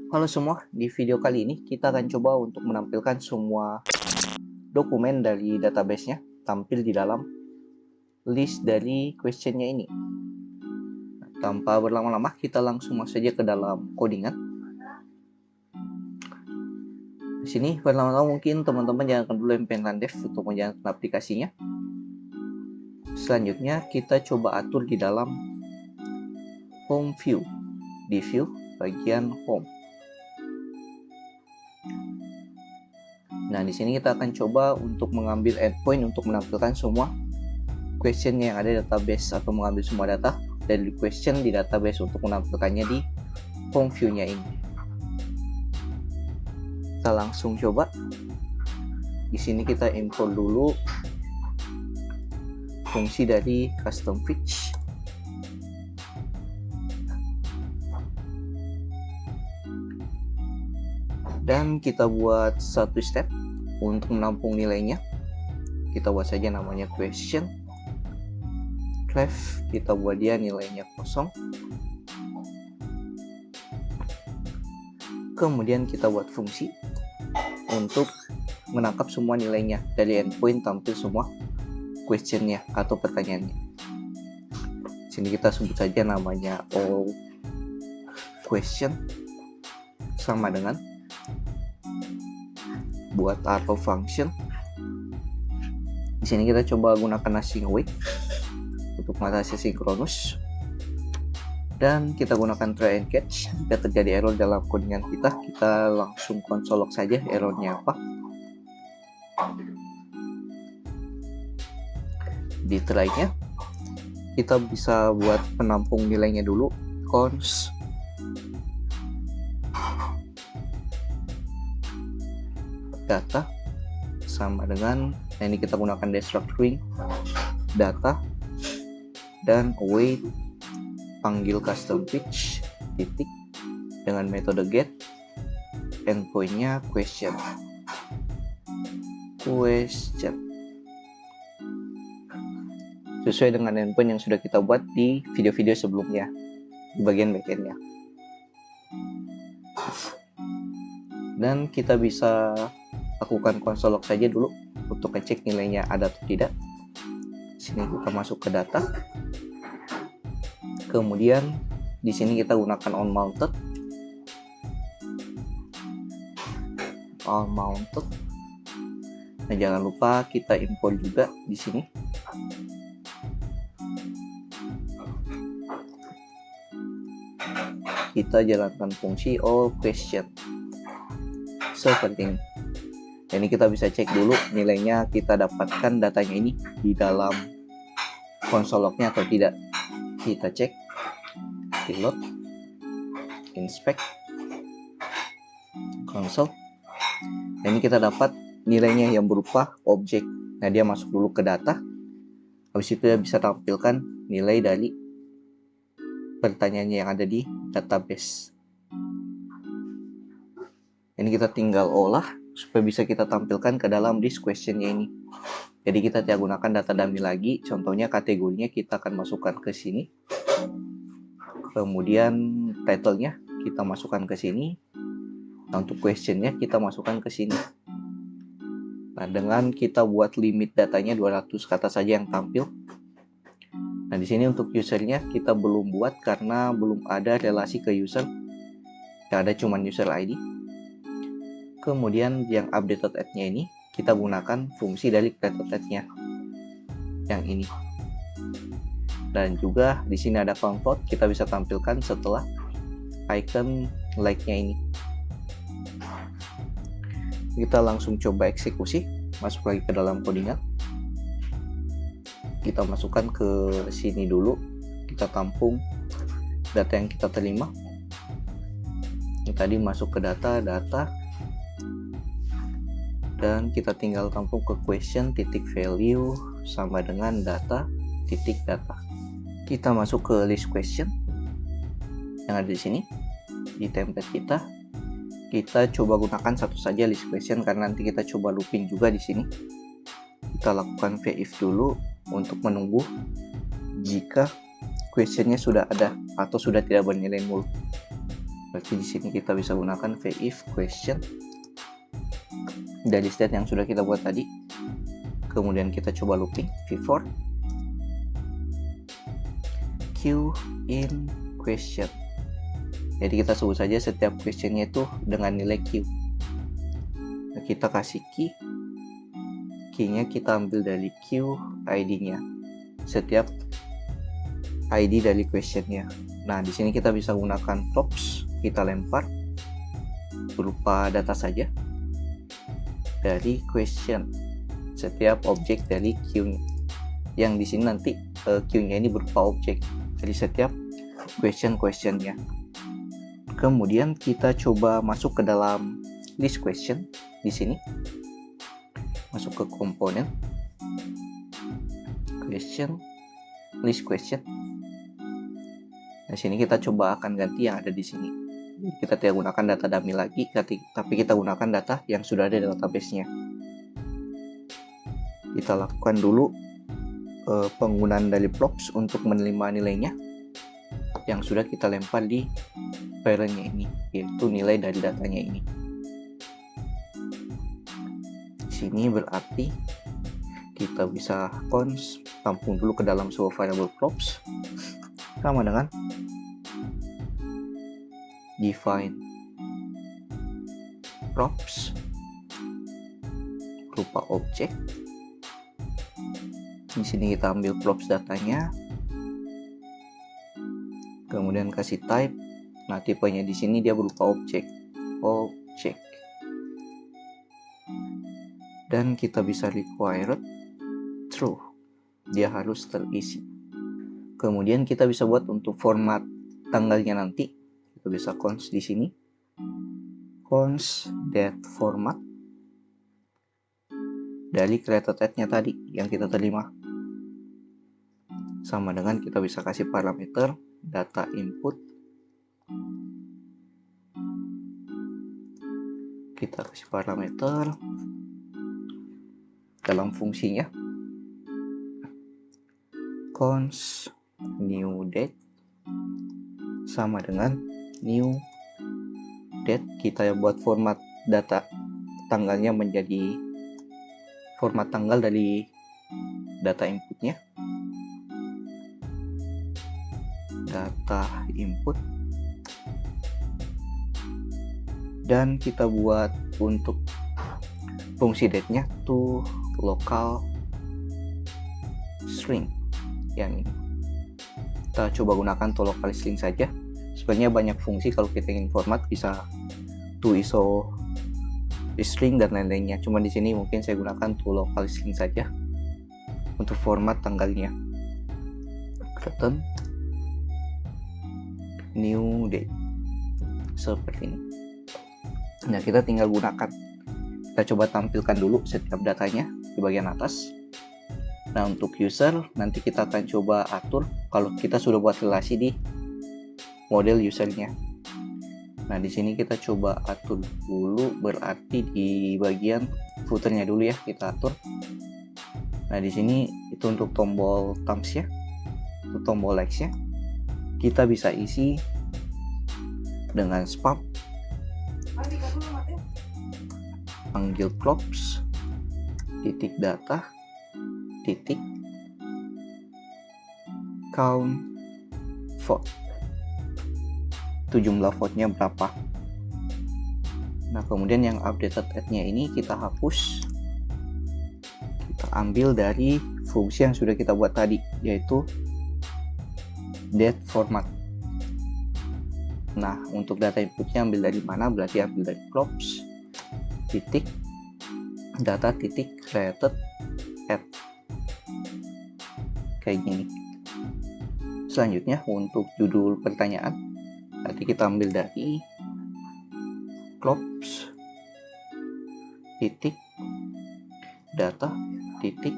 Halo semua, di video kali ini kita akan coba untuk menampilkan semua dokumen dari database-nya tampil di dalam list dari question-nya ini. Tanpa berlama-lama, kita langsung masuk saja ke dalam codingan. Di sini pertama-tama mungkin teman-teman jangan dulu npm dev untuk menjalankan aplikasinya. Selanjutnya kita coba atur di dalam home view, di view bagian home. Nah, di sini kita akan coba untuk mengambil endpoint untuk menampilkan semua question yang ada di database atau mengambil semua data dari question di database untuk menampilkannya di home view-nya ini. Kita langsung coba. Di sini kita import dulu fungsi dari custom fetch. Dan kita buat satu step untuk menampung nilainya. Kita buat saja namanya question. Ref, kita buat dia nilainya 0. Kemudian kita buat fungsi untuk menangkap semua nilainya dari endpoint tampil semua questionnya atau pertanyaannya. Sini kita sebut saja namanya all question sama dengan buat atau function. Di sini kita coba gunakan async await untuk mengatasi sinkronus, dan kita gunakan try and catch. Jika terjadi error dalam codingan kita langsung console log saja errornya apa. Di try-nya kita bisa buat penampung nilainya dulu, const data sama dengan, nah ini kita gunakan destructuring data, dan await panggil custom fetch titik dengan metode get, endpointnya question. Sesuai dengan endpoint yang sudah kita buat di video-video sebelumnya di bagian backendnya. Dan kita bisa lakukan console log saja dulu untuk ngecek nilainya ada atau tidak. Sini kita masuk ke data. Kemudian di sini kita gunakan on mounted. Nah, jangan lupa kita import juga di sini. Kita jalankan fungsi all question seperti ini. Ini kita bisa cek dulu nilainya kita dapatkan datanya ini di dalam console log-nya atau tidak. Kita cek, reload, inspect, console. Nah, ini kita dapat nilainya yang berupa objek. Nah, dia masuk dulu ke data. Habis itu dia bisa tampilkan nilai dari pertanyaannya yang ada di database. Ini kita tinggal olah supaya bisa kita tampilkan ke dalam list question-nya ini. Jadi kita tidak gunakan data dummy lagi. Contohnya kategorinya kita akan masukkan ke sini. Kemudian title-nya kita masukkan ke sini. Nah, untuk question-nya kita masukkan ke sini. Nah, dengan kita buat limit datanya 200 kata saja yang tampil. Nah, di sini untuk usernya kita belum buat karena belum ada relasi ke user. Yang ada cuma user ID. Kemudian yang updated add-nya ini kita gunakan fungsi dari created add-nya yang ini. Dan juga di sini ada count vote, kita bisa tampilkan setelah icon like-nya ini. Kita langsung coba eksekusi, masuk lagi ke dalam codingan. Kita masukkan ke sini dulu, kita tampung data yang kita terima. Ini tadi masuk ke data, dan kita tinggal tampung ke question titik value sama dengan data titik data. Kita masuk ke list question yang ada di sini di template kita. Kita coba gunakan satu saja list question karena nanti kita coba looping juga di sini. Kita lakukan if dulu untuk menunggu jika questionnya sudah ada atau sudah tidak bernilai nol. Berarti di sini kita bisa gunakan if question dari state yang sudah kita buat tadi. Kemudian kita coba looping v4 q in question. Jadi kita sebut saja setiap questionnya itu dengan nilai q. Nah, kita kasih key-nya kita ambil dari q id-nya. Setiap id dari questionnya. Nah, di sini kita bisa gunakan props, kita lempar berupa data saja dari question. Setiap objek dari queue-nya. Yang di sini nanti queue-nya ini berupa objek dari setiap question-nya. Kemudian kita coba masuk ke dalam list question di sini. Masuk ke komponen question, list question. Nah, sini kita coba akan ganti yang ada di sini. Kita tidak gunakan data dummy lagi, tapi kita gunakan data yang sudah ada di database-nya. Kita lakukan dulu penggunaan dari props untuk menerima nilainya yang sudah kita lempar di parent-nya ini, yaitu nilai dari datanya ini. Di sini berarti kita bisa cons tampung dulu ke dalam sebuah variable props sama dengan define props berupa objek. Di sini kita ambil props datanya, kemudian kasih type. Nah, tipenya di sini dia berupa objek, dan kita bisa required true, dia harus terisi. Kemudian kita bisa buat untuk format tanggalnya nanti, kita bisa cons di sini, cons date format dari created date-nya tadi yang kita terima. Sama dengan kita bisa kasih parameter data input. Kita kasih parameter dalam fungsinya cons new date sama dengan new date. Kita buat format data tanggalnya menjadi format tanggal dari data inputnya, data input, dan kita buat untuk fungsi date-nya to local string yang ini. Kita coba gunakan to local string saja. Sebenarnya banyak fungsi kalau kita ingin format, bisa to iso string dan lain-lainnya. Cuma di sini mungkin saya gunakan to local string saja untuk format tanggalnya. Return new date seperti ini. Nah, kita tinggal gunakan. Kita coba tampilkan dulu setiap datanya di bagian atas. Nah, untuk user nanti kita akan coba atur kalau kita sudah buat relasi di model usernya. Nah, di sini kita coba atur dulu, berarti di bagian footernya dulu ya kita atur. Nah, di sini itu untuk tombol thumbs ya, untuk tombol likes ya. Kita bisa isi dengan spam, panggil props, titik data, titik count vote. Itu jumlah vote-nya berapa. Nah, kemudian yang updated add-nya ini kita hapus. Kita ambil dari fungsi yang sudah kita buat tadi, yaitu date format. Nah, untuk data inputnya ambil dari mana? Berarti ambil dari props titik data titik created add, kayak gini. Selanjutnya untuk judul pertanyaan, nanti kita ambil dari props titik data titik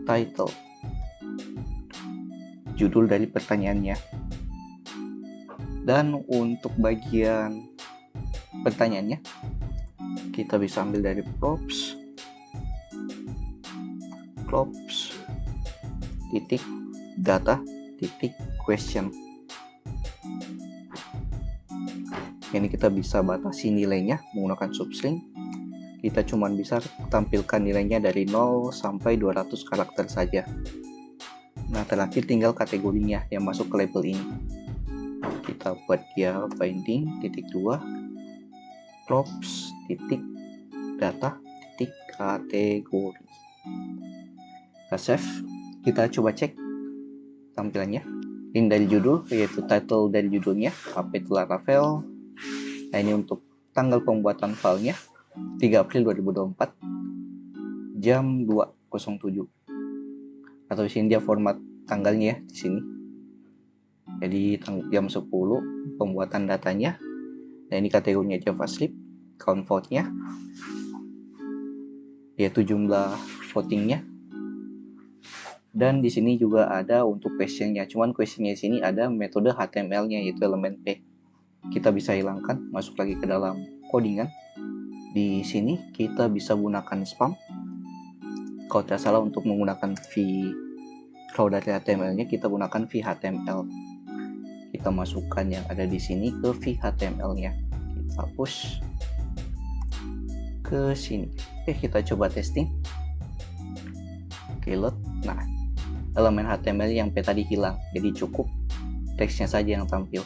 title, judul dari pertanyaannya. Dan untuk bagian pertanyaannya kita bisa ambil dari props titik data titik question. Ini kita bisa batasi nilainya menggunakan substring. Kita cuma bisa tampilkan nilainya dari 0 sampai 200 karakter saja. Nah, terakhir tinggal kategorinya yang masuk ke label ini. Kita buat dia binding .2 props .data kategori. Kita save. Kita coba cek tampilannya. Ini dari judul, yaitu title dari judulnya, HP itu Laravel. Nah, ini untuk tanggal pembuatan filenya 3 April 2024 jam 2.07. Atau di sini dia format tanggalnya ya di sini. Jadi jam 10 pembuatan datanya. Nah, ini kategorinya JavaScript, count vote-nya, yaitu jumlah votingnya. Dan di sini juga ada untuk question-nya. Cuman question-nya di sini ada metode HTML-nya, yaitu elemen P. Kita bisa hilangkan, masuk lagi ke dalam codingan. Di sini kita bisa gunakan spam. Kalau tidak salah untuk menggunakan kalau dari HTML-nya kita gunakan v-html. Kita masukkan yang ada di sini ke v-html-nya. Kita push ke sini. Oke, kita coba testing. Oke, load. Nah, elemen HTML yang P tadi hilang, jadi cukup teksnya saja yang tampil.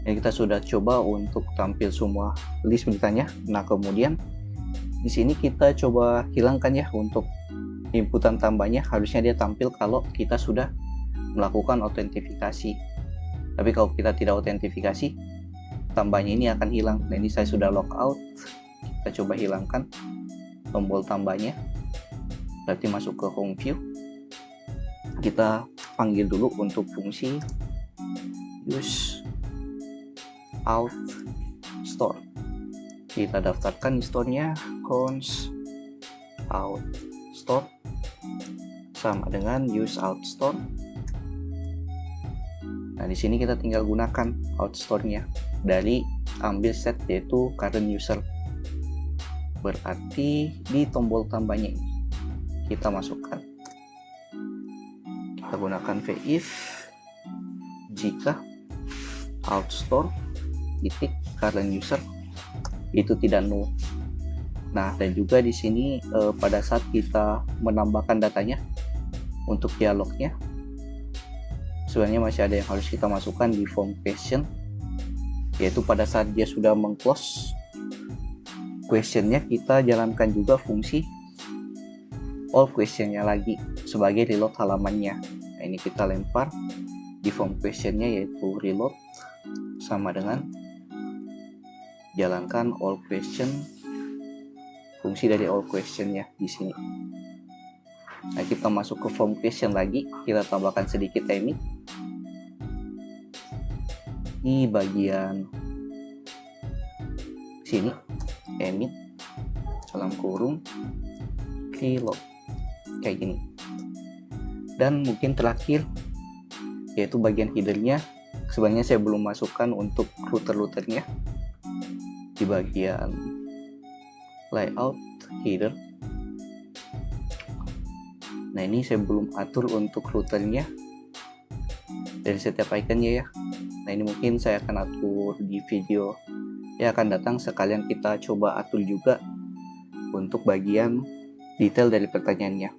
Dan kita sudah coba untuk tampil semua list beritanya. Nah, kemudian di sini kita coba hilangkan ya untuk inputan tambahnya. Harusnya dia tampil kalau kita sudah melakukan autentifikasi. Tapi kalau kita tidak autentifikasi, tambahnya ini akan hilang. Nah, ini saya sudah logout. Kita coba hilangkan tombol tambahnya. Berarti masuk ke home view. Kita panggil dulu untuk fungsi use out store. Kita daftarkan di store-nya const out store sama dengan use out store. Nah, di sini kita tinggal gunakan out store-nya dari ambil set yaitu current user. Berarti di tombol tambahnya ini kita masukkan. Kita gunakan if jika out store current user itu tidak null. Nah, dan juga di sini pada saat kita menambahkan datanya untuk dialognya, sebenarnya masih ada yang harus kita masukkan di form question, yaitu pada saat dia sudah meng-close questionnya, kita jalankan juga fungsi all questionnya lagi sebagai reload halamannya. Nah, ini kita lempar di form questionnya yaitu reload sama dengan jalankan all question, fungsi dari all questionnya di sini. Nah, kita masuk ke form question lagi, kita tambahkan sedikit timing di bagian sini, emit dalam kurung reload kayak gini. Dan mungkin terakhir yaitu bagian headernya. Sebenarnya saya belum masukkan untuk router-routernya di bagian layout header. Nah, ini saya belum atur untuk routernya dari setiap iconnya ya. Nah, ini mungkin saya akan atur di video yang akan datang. Sekalian kita coba atur juga untuk bagian detail dari pertanyaannya.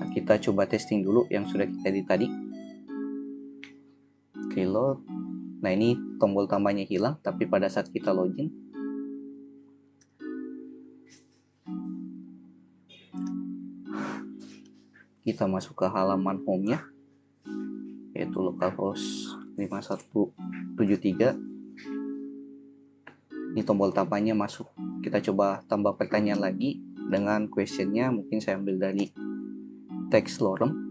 Nah, kita coba testing dulu yang sudah kita edit tadi. Reload. Nah, ini tombol tambahnya hilang, tapi pada saat kita login kita masuk ke halaman home-nya yaitu localhost 5173. Ini tombol tambahnya masuk. Kita coba tambah pertanyaan lagi dengan questionnya. Mungkin saya ambil dari text lorem.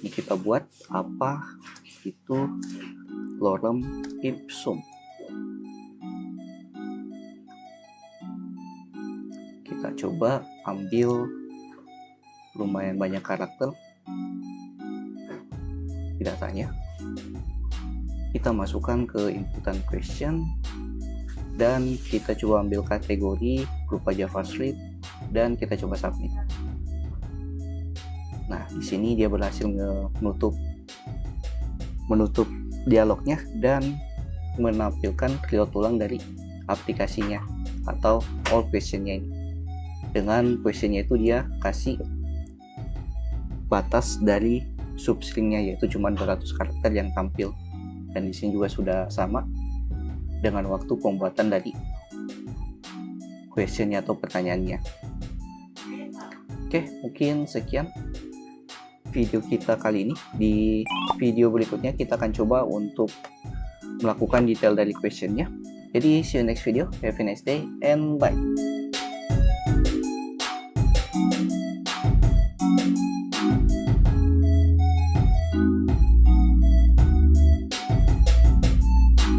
Ini kita buat apa itu lorem ipsum. Kita coba ambil lumayan banyak karakter di datanya. Kita masukkan ke inputan question dan kita coba ambil kategori berupa JavaScript dan kita coba submit. Nah, di sini dia berhasil menutup menutup dialognya dan menampilkan reload ulang dari aplikasinya atau all questionnya ini. Dengan questionnya itu dia kasih batas dari substringnya, yaitu cuma 200 karakter yang tampil, dan di sini juga sudah sama dengan waktu pembuatan dari questionnya atau pertanyaannya. Oke, mungkin sekian video kita kali ini. Di video berikutnya kita akan coba untuk melakukan detail dari questionnya. Jadi see you next video, have a nice day and bye.